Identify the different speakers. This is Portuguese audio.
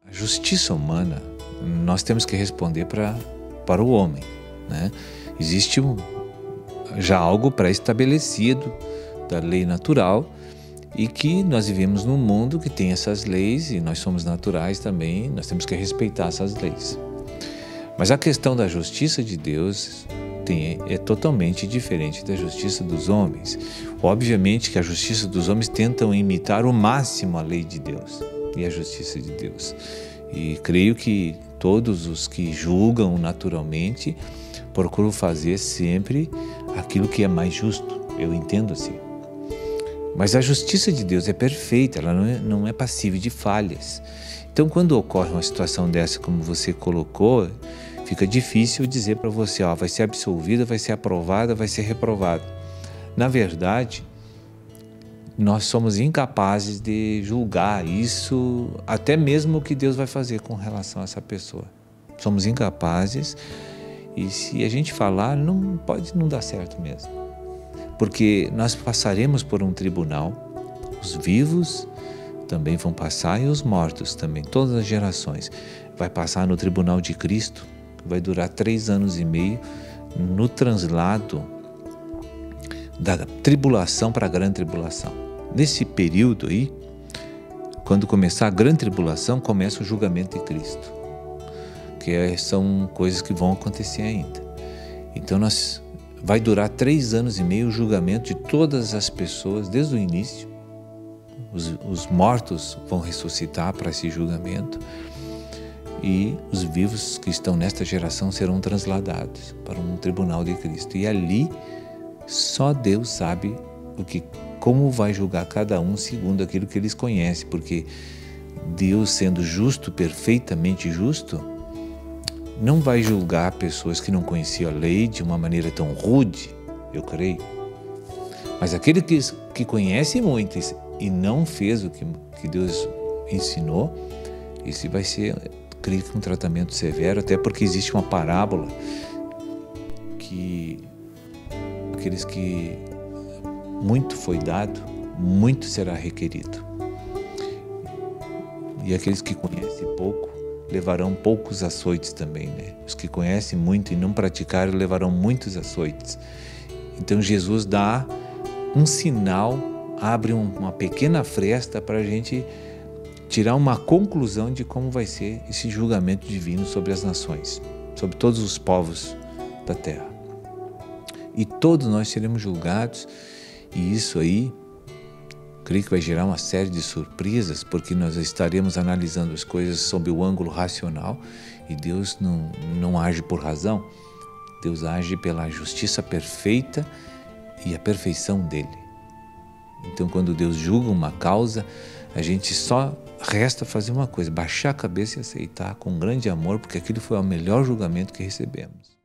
Speaker 1: A justiça humana, nós temos que responder para o homem, né? Existe já algo pré-estabelecido da lei natural e que nós vivemos num mundo que tem essas leis e nós somos naturais também, nós temos que respeitar essas leis. Mas a questão da justiça de Deus é totalmente diferente da justiça dos homens. Obviamente que a justiça dos homens tentam imitar o máximo a lei de Deus e a justiça de Deus. E creio que todos os que julgam naturalmente procuram fazer sempre aquilo que é mais justo. Eu entendo assim. Mas a justiça de Deus é perfeita, ela não é passível de falhas. Então, quando ocorre uma situação dessa, como você colocou, fica difícil dizer para você, vai ser absolvida, vai ser aprovada, vai ser reprovada. Na verdade, nós somos incapazes de julgar isso, até mesmo o que Deus vai fazer com relação a essa pessoa. Somos incapazes e se a gente falar, pode não dar certo mesmo. Porque nós passaremos por um tribunal, os vivos também vão passar e os mortos também, todas as gerações. Vai passar no tribunal de Cristo, vai durar 3 anos e meio, no translado da tribulação para a grande tribulação. Nesse período aí, quando começar a grande tribulação, começa o julgamento de Cristo, que são coisas que vão acontecer ainda. Então vai durar 3 anos e meio o julgamento de todas as pessoas, desde o início. Os mortos vão ressuscitar para esse julgamento e os vivos que estão nesta geração serão transladados para um tribunal de Cristo. E ali só Deus sabe como vai julgar cada um segundo aquilo que eles conhecem, porque Deus, sendo justo, perfeitamente justo, não vai julgar pessoas que não conheciam a lei de uma maneira tão rude, eu creio. Mas aquele que conhece muito e não fez o que Deus ensinou, esse vai ser, creio que um tratamento severo, até porque existe uma parábola que aqueles que muito foi dado, muito será requerido. E aqueles que conhecem pouco, levarão poucos açoites também, né? Os que conhecem muito e não praticaram levarão muitos açoites. Então Jesus dá um sinal, abre uma pequena fresta para a gente tirar uma conclusão de como vai ser esse julgamento divino sobre as nações, sobre todos os povos da terra. E todos nós seremos julgados, e isso aí creio que vai gerar uma série de surpresas, porque nós estaremos analisando as coisas sob o ângulo racional e Deus não age por razão. Deus age pela justiça perfeita e a perfeição dele. Então, quando Deus julga uma causa, a gente só resta fazer uma coisa, baixar a cabeça e aceitar com grande amor, porque aquilo foi o melhor julgamento que recebemos.